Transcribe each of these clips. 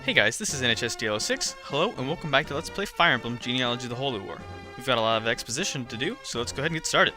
Hey guys, this is NHSDL06. Hello and welcome back to Let's Play Fire Emblem Genealogy the Holy War. We've got a lot of exposition to do, so let's go ahead and get started.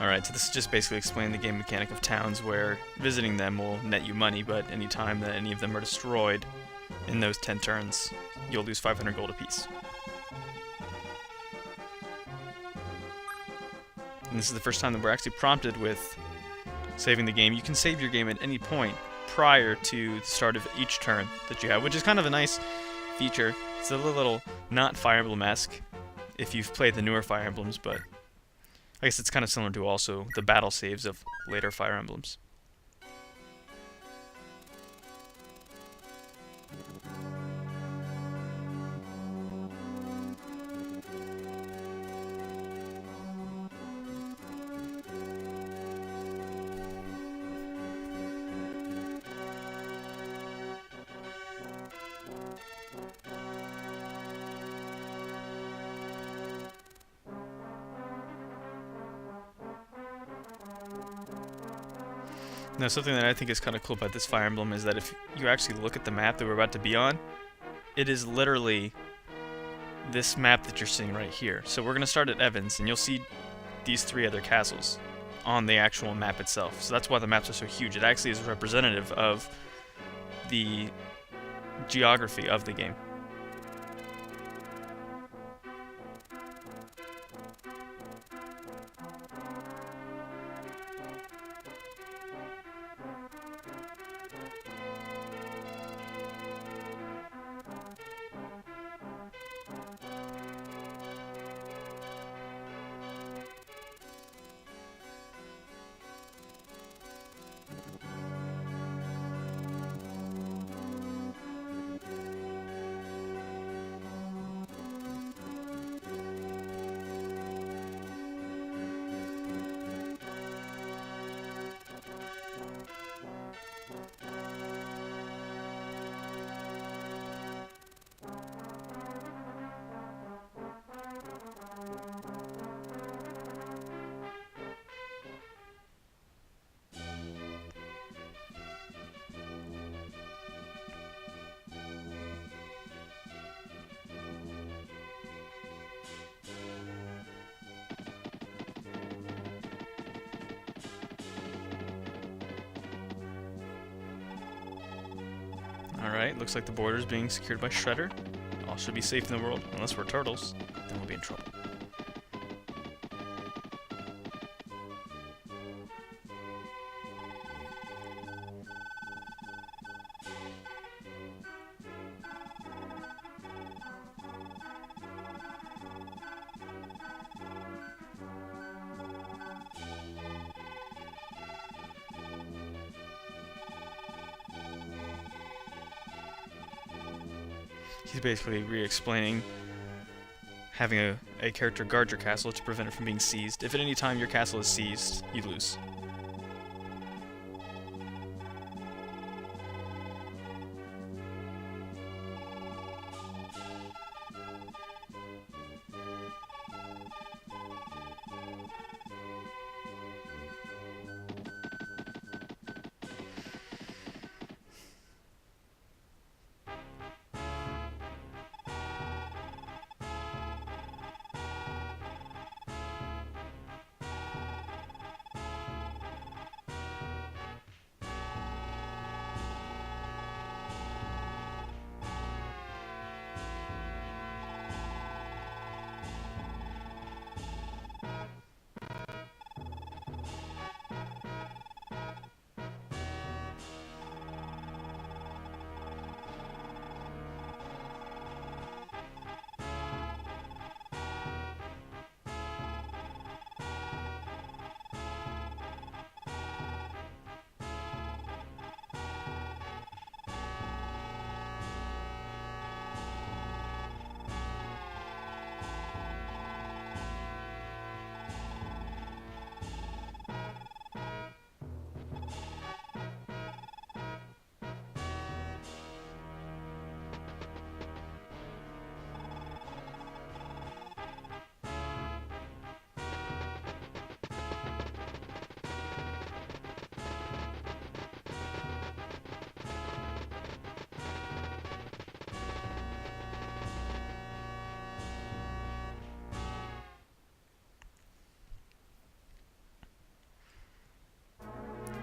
Alright, so this is just basically explaining the game mechanic of towns where visiting them will net you money, but any time that any of them are destroyed in those 10 turns, you'll lose 500 gold apiece. And this is the first time that we're actually prompted with saving the game. You can save your game at any point prior to the start of each turn that you have, which is kind of a nice feature. It's a little not Fire Emblem-esque if you've played the newer Fire Emblems, but I guess it's kind of similar to also the battle saves of later Fire Emblems. Now, something that I think is kind of cool about this Fire Emblem is that if you actually look at the map that we're about to be on, it is literally this map that you're seeing right here. So we're going to start at Evans, and you'll see these 3 other castles on the actual map itself. So that's why the maps are so huge. It actually is representative of the geography of the game. Alright, looks like the border is being secured by Shredder. All should be safe in the world, unless we're turtles. Then we'll be in trouble. He's basically re-explaining having a character guard your castle to prevent it from being seized. If at any time your castle is seized, you lose.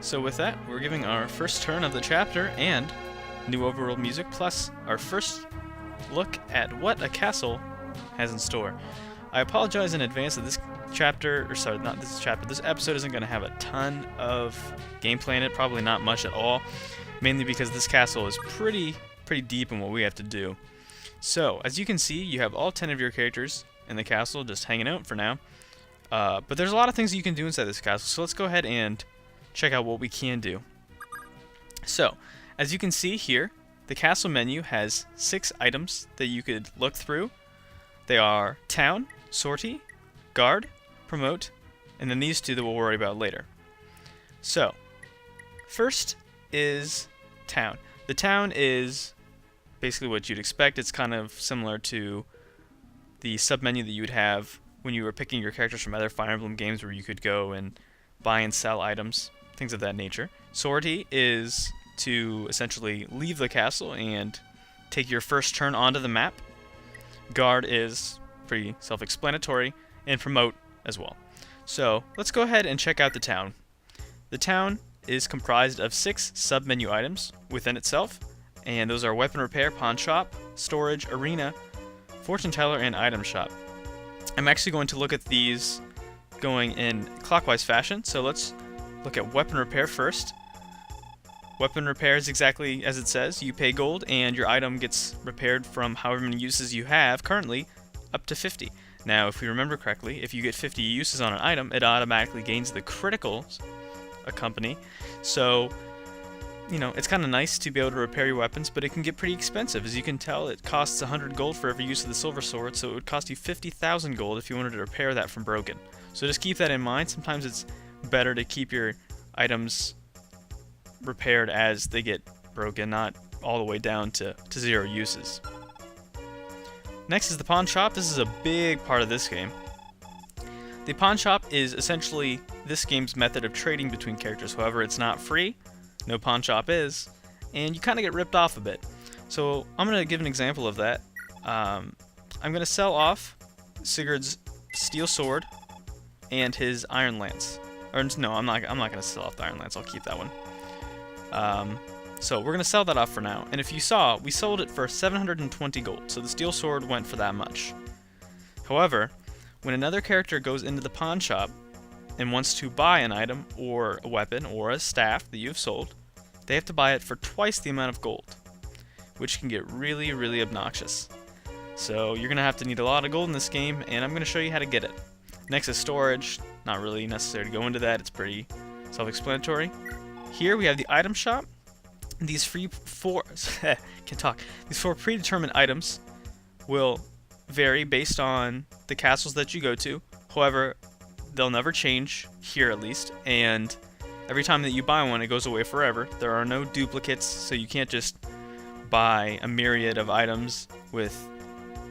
So with that, we're giving our first turn of the chapter and new overworld music, plus our first look at what a castle has in store. I apologize in advance that this chapter, or sorry, not this chapter, this episode isn't going to have a ton of gameplay in it, probably not much at all, mainly because this castle is pretty deep in what we have to do. So, as you can see, you have all 10 of your characters in the castle just hanging out for now, but there's a lot of things you can do inside this castle, so let's go ahead and check out what we can do. So, as you can see here, the castle menu has 6 items that you could look through. They are Town, Sortie, Guard, Promote, and then these 2 that we'll worry about later. So, first is Town. The Town is basically what you'd expect. It's kind of similar to the submenu that you would have when you were picking your characters from other Fire Emblem games where you could go and buy and sell items, things of that nature. Sortie is to essentially leave the castle and take your first turn onto the map. Guard is pretty self-explanatory, and Promote as well. So let's go ahead and check out the Town. The Town is comprised of 6 sub-menu items within itself, and those are Weapon Repair, Pawn Shop, Storage, Arena, Fortune Teller, and Item Shop. I'm actually going to look at these going in clockwise fashion, so let's look at Weapon Repair first. Weapon Repair is exactly as it says. You pay gold and your item gets repaired from however many uses you have currently up to 50. Now, if we remember correctly, if you get 50 uses on an item, it automatically gains the criticals accompany. So, you know, it's kind of nice to be able to repair your weapons, but it can get pretty expensive. As you can tell, it costs 100 gold for every use of the Silver Sword, so it would cost you 50,000 gold if you wanted to repair that from broken. So just keep that in mind. Sometimes it's better to keep your items repaired as they get broken, not all the way down to 0 uses. Next is the Pawn Shop. This is a big part of this game. The Pawn Shop is essentially this game's method of trading between characters. However, it's not free, no Pawn Shop is, and you kind of get ripped off a bit. So I'm going to give an example of that. I'm going to sell off Sigurd's Steel Sword and his Iron Lance. Or no, I'm not going to sell off the Iron Lance, I'll keep that one. So we're going to sell that off for now. And if you saw, we sold it for 720 gold, so the Steel Sword went for that much. However, when another character goes into the pawn shop and wants to buy an item or a weapon or a staff that you've sold, they have to buy it for twice the amount of gold, which can get really obnoxious. So you're going to have to need a lot of gold in this game, and I'm going to show you how to get it. Next is storage. Not really necessary to go into that, it's pretty self-explanatory. Here we have the item shop. These four predetermined items will vary based on the castles that you go to. However, they'll never change, here at least, and every time that you buy one, it goes away forever. There are no duplicates, so you can't just buy a myriad of items with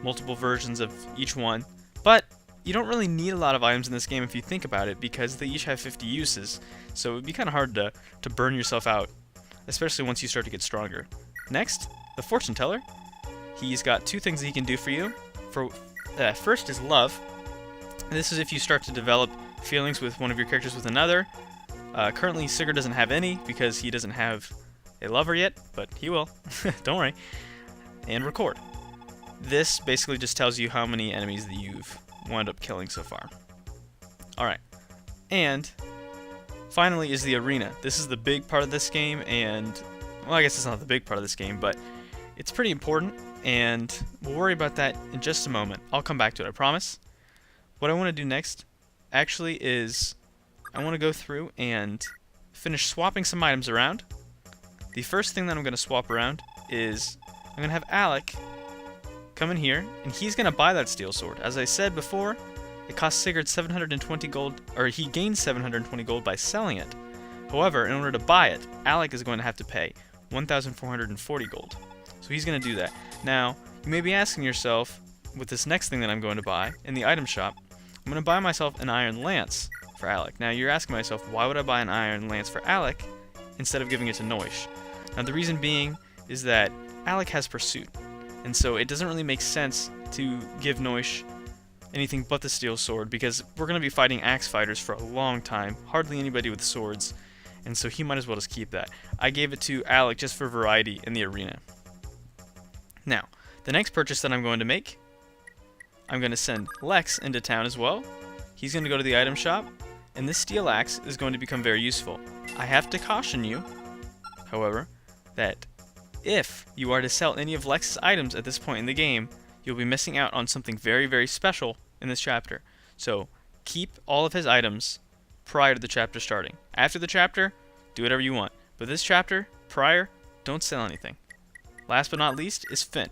multiple versions of each one. But you don't really need a lot of items in this game if you think about it, because they each have 50 uses, so it would be kind of hard to burn yourself out, especially once you start to get stronger. Next, the Fortune Teller. He's got 2 things that he can do for you. First is love. This is if you start to develop feelings with one of your characters with another. Currently, Sigurd doesn't have any because he doesn't have a lover yet, but he will. Don't worry. And record. This basically just tells you how many enemies that you've wound up killing so far. Alright. And finally is the arena. This is the big part of this game, and well, I guess it's not the big part of this game, but it's pretty important, and we'll worry about that in just a moment. I'll come back to it, I promise. What I want to do next actually is I want to go through and finish swapping some items around. The first thing that I'm going to swap around is I'm going to have Alec come in here, and he's going to buy that steel sword. As I said before, it costs Sigurd 720 gold, or he gains 720 gold by selling it. However, in order to buy it, Alec is going to have to pay 1,440 gold. So he's going to do that. Now, you may be asking yourself, with this next thing that I'm going to buy in the item shop, I'm going to buy myself an Iron Lance for Alec. Now, you're asking myself, why would I buy an Iron Lance for Alec instead of giving it to Noish? Now, the reason being is that Alec has Pursuit, and so it doesn't really make sense to give Noish anything but the steel sword, because we're going to be fighting axe fighters for a long time, hardly anybody with swords, and so he might as well just keep that. I gave it to Alec just for variety in the arena. Now, the next purchase that I'm going to make, I'm going to send Lex into town as well. He's going to go to the item shop, and this steel axe is going to become very useful. I have to caution you, however, that if you are to sell any of Lex's items at this point in the game, you'll be missing out on something very, very special in this chapter. So keep all of his items prior to the chapter starting. After the chapter, do whatever you want. But this chapter, prior, don't sell anything. Last but not least is Finn.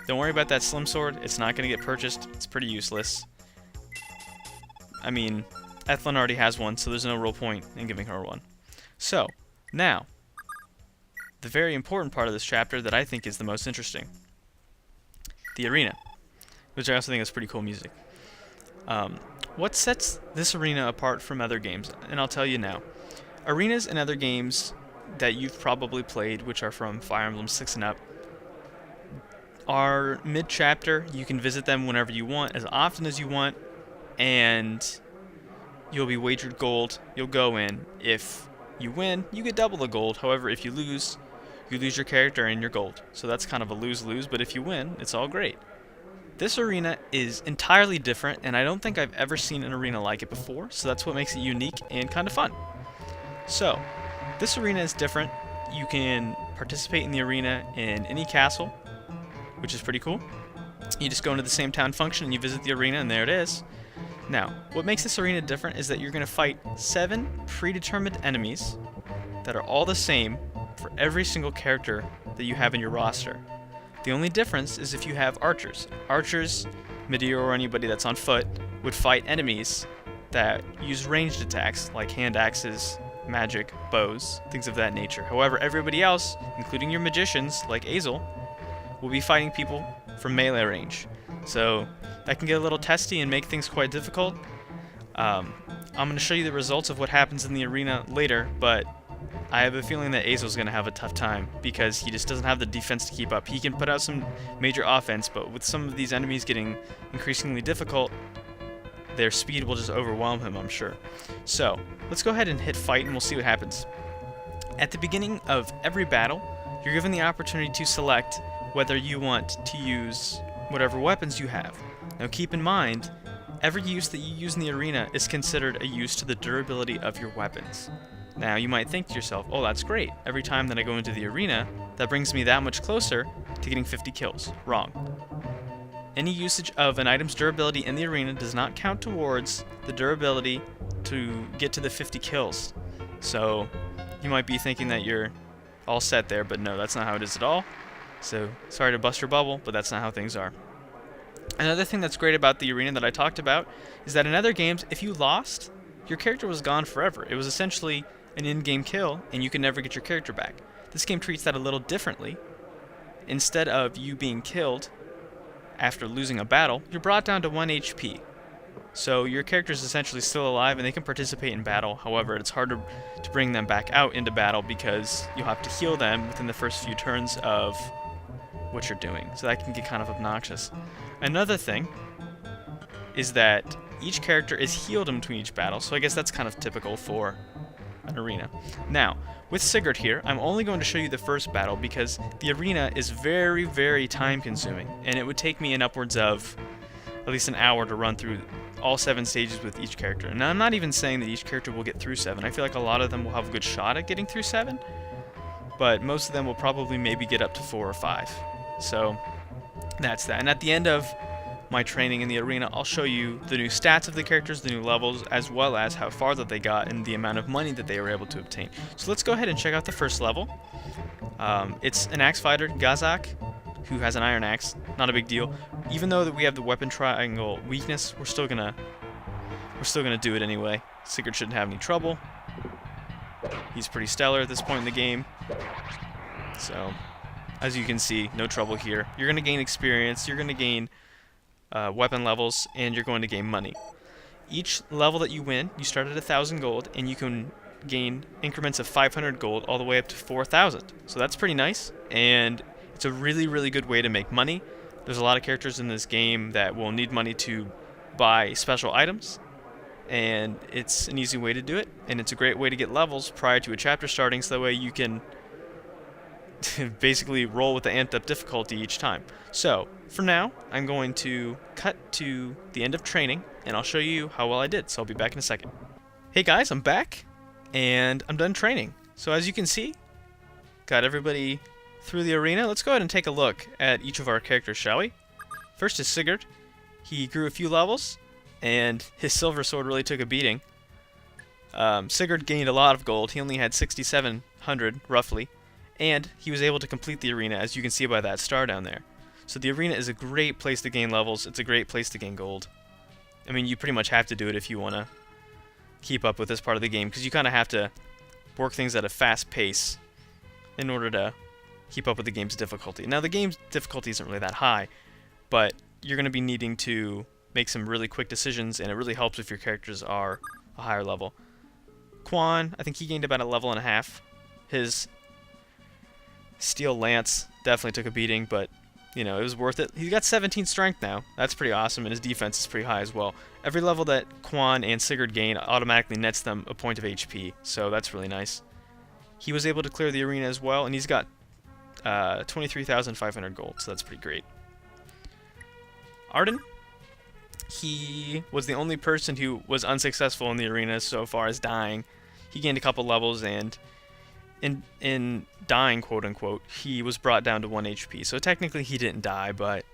Don't worry about that slim sword. It's not going to get purchased. It's pretty useless. I mean, Ethlyn already has one, so there's no real point in giving her one. So, now, the very important part of this chapter that I think is the most interesting. The arena, which I also think is pretty cool music. What sets this arena apart from other games? And I'll tell you now. Arenas in other games that you've probably played, which are from Fire Emblem 6 and up, are mid-chapter. You can visit them whenever you want, as often as you want, and you'll be wagered gold. You'll go in. If you win, you get double the gold. However, if you lose your character and your gold. So that's kind of a lose-lose, but if you win, it's all great. This arena is entirely different, and I don't think I've ever seen an arena like it before, so that's what makes it unique and kind of fun. So, this arena is different. You can participate in the arena in any castle, which is pretty cool. You just go into the same town function and you visit the arena, and there it is. Now, what makes this arena different is that you're going to fight 7 predetermined enemies that are all the same for every single character that you have in your roster. The only difference is if you have archers. Archers, Meteor, or anybody that's on foot would fight enemies that use ranged attacks like hand axes, magic, bows, things of that nature. However, everybody else, including your magicians like Azel, will be fighting people from melee range. So that can get a little testy and make things quite difficult. I'm going to show you the results of what happens in the arena later, but I have a feeling that Azel's going to have a tough time because he just doesn't have the defense to keep up. He can put out some major offense, but with some of these enemies getting increasingly difficult, their speed will just overwhelm him, I'm sure. So, let's go ahead and hit fight and we'll see what happens. At the beginning of every battle, you're given the opportunity to select whether you want to use whatever weapons you have. Now keep in mind, every use that you use in the arena is considered a use to the durability of your weapons. Now you might think to yourself, oh, that's great. Every time that I go into the arena, that brings me that much closer to getting 50 kills. Wrong. Any usage of an item's durability in the arena does not count towards the durability to get to the 50 kills. So you might be thinking that you're all set there, but no, that's not how it is at all. So sorry to bust your bubble, but that's not how things are. Another thing that's great about the arena that I talked about is that in other games, if you lost, your character was gone forever. It was essentially an in-game kill, and you can never get your character back. This game treats that a little differently. Instead of you being killed after losing a battle, you're brought down to 1 HP. So your character is essentially still alive, and they can participate in battle. However, it's harder to bring them back out into battle because you'll have to heal them within the first few turns of what you're doing. So that can get kind of obnoxious. Another thing is that each character is healed in between each battle, so I guess that's kind of typical for an arena. Now, with Sigurd here, I'm only going to show you the first battle because the arena is very, very time consuming, and it would take me an upwards of at least an hour to run through all 7 stages with each character. And I'm not even saying that each character will get through 7. I feel like a lot of them will have a good shot at getting through 7, but most of them will probably maybe get up to 4 or 5. So that's that. And at the end of my training in the arena, I'll show you the new stats of the characters, the new levels, as well as how far that they got and the amount of money that they were able to obtain. So let's go ahead and check out the first level. It's an axe fighter, Gazak, who has an iron axe. Not a big deal. Even though that we have the weapon triangle weakness, we're still gonna do it anyway. Sigurd shouldn't have any trouble. He's pretty stellar at this point in the game. So, as you can see, no trouble here. You're gonna gain experience. You're gonna gain weapon levels, and you're going to gain money. Each level that you win, you start at 1,000 gold, and you can gain increments of 500 gold all the way up to 4,000. So that's pretty nice, and it's a really, really good way to make money. There's a lot of characters in this game that will need money to buy special items, and it's an easy way to do it, and it's a great way to get levels prior to a chapter starting, so that way you can basically roll with the amped up difficulty each time. So, for now, I'm going to cut to the end of training, and I'll show you how well I did, so I'll be back in a second. Hey guys, I'm back, and I'm done training. So as you can see, got everybody through the arena. Let's go ahead and take a look at each of our characters, shall we? First is Sigurd. He grew a few levels, and his silver sword really took a beating. Sigurd gained a lot of gold. He only had 6,700, roughly, and he was able to complete the arena, as you can see by that star down there. So the arena is a great place to gain levels. It's a great place to gain gold. I mean, you pretty much have to do it if you want to keep up with this part of the game, because you kind of have to work things at a fast pace in order to keep up with the game's difficulty. Now, the game's difficulty isn't really that high, but you're going to be needing to make some really quick decisions, and it really helps if your characters are a higher level. Quan, I think he gained about a level and a half. His steel lance definitely took a beating, but you know, it was worth it. He's got 17 strength now. That's pretty awesome, and his defense is pretty high as well. Every level that Quan and Sigurd gain automatically nets them a point of HP, so that's really nice. He was able to clear the arena as well, and he's got 23,500 gold, so that's pretty great. Arden, he was the only person who was unsuccessful in the arena so far as dying. He gained a couple levels, and in dying, quote-unquote, he was brought down to 1 HP. So technically he didn't die, but,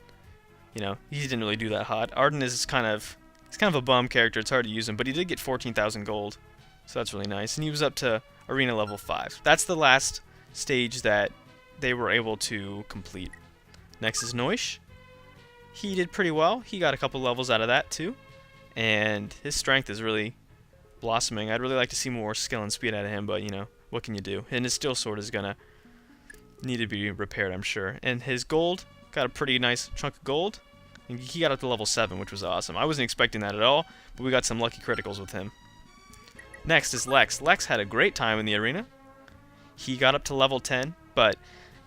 you know, he didn't really do that hot. Arden is kind of a bum character. It's hard to use him, but he did get 14,000 gold, so that's really nice. And he was up to Arena level 5. That's the last stage that they were able to complete. Next is Noish. He did pretty well. He got a couple levels out of that, too. And his strength is really blossoming. I'd really like to see more skill and speed out of him, but, you know, what can you do? And his steel sword is gonna need to be repaired, I'm sure. And his gold, got a pretty nice chunk of gold. And he got up to level 7, which was awesome. I wasn't expecting that at all, but we got some lucky criticals with him. Next is Lex. Lex had a great time in the arena. He got up to level 10, but,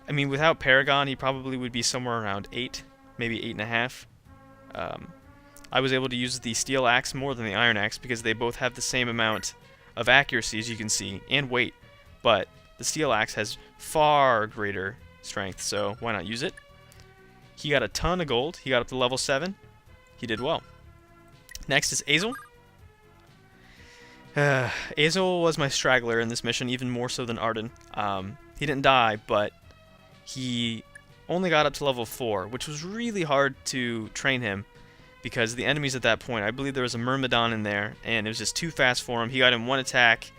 I mean, without Paragon, he probably would be somewhere around 8, maybe 8.5. I was able to use the steel axe more than the iron axe because they both have the same amount of accuracy, as you can see, and weight. But the steel axe has far greater strength, so why not use it? He got a ton of gold. He got up to level 7. He did well. Next is Azel. Azel was my straggler in this mission, even more so than Arden. He didn't die, but he only got up to level 4, which was really hard to train him because the enemies at that point, I believe there was a Myrmidon in there, and it was just too fast for him. He got in one attack,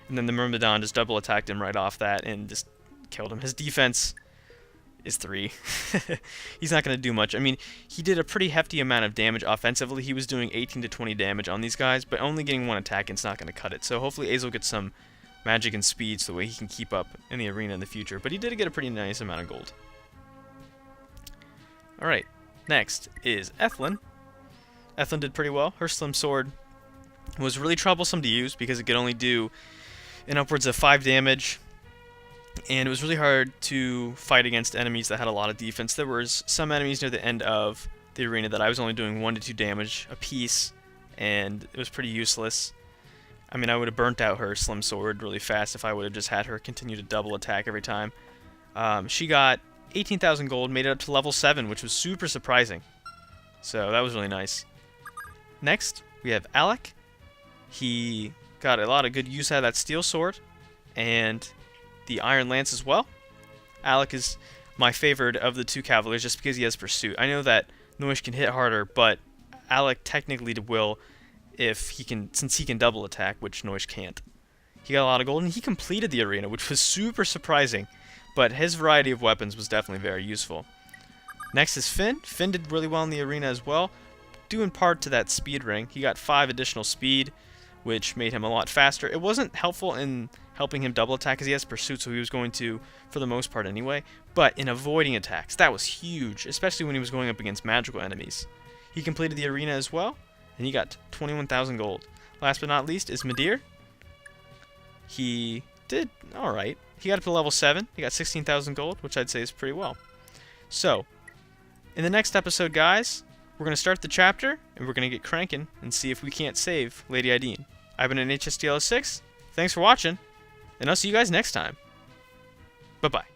and then the Myrmidon just double attacked him right off that and just killed him. His defense is 3. He's not going to do much. I mean, he did a pretty hefty amount of damage offensively. He was doing 18 to 20 damage on these guys, but only getting one attack and it's not going to cut it. So hopefully Azel gets some magic and speed so that way he can keep up in the arena in the future. But he did get a pretty nice amount of gold. Alright, next is Ethlyn. Ethlyn did pretty well. Her slim sword was really troublesome to use because it could only do in upwards of 5 damage, and it was really hard to fight against enemies that had a lot of defense. There was some enemies near the end of the arena that I was only doing 1 to 2 damage a piece, and it was pretty useless. I mean, I would have burnt out her slim sword really fast if I would have just had her continue to double attack every time. She got 18,000 gold, made it up to level 7, which was super surprising. So that was really nice. Next, we have Alec. He got a lot of good use out of that steel sword and the iron lance as well. Alec is my favorite of the 2 cavaliers just because he has pursuit. I know that Noish can hit harder, but Alec technically will since he can double attack, which Noish can't. He got a lot of gold, and he completed the arena, which was super surprising, but his variety of weapons was definitely very useful. Next is Finn. Finn did really well in the arena as well, due in part to that speed ring. He got 5 additional speed, which made him a lot faster. It wasn't helpful in helping him double attack because he has pursuit, so he was going to, for the most part anyway, but in avoiding attacks, that was huge, especially when he was going up against magical enemies. He completed the arena as well, and he got 21,000 gold. Last but not least is Midir. He did alright. He got up to level 7, he got 16,000 gold, which I'd say is pretty well. So, in the next episode, guys, we're going to start the chapter, and we're going to get cranking and see if we can't save Lady Ideen. I've been an HSTL6. Thanks for watching, and I'll see you guys next time. Bye-bye.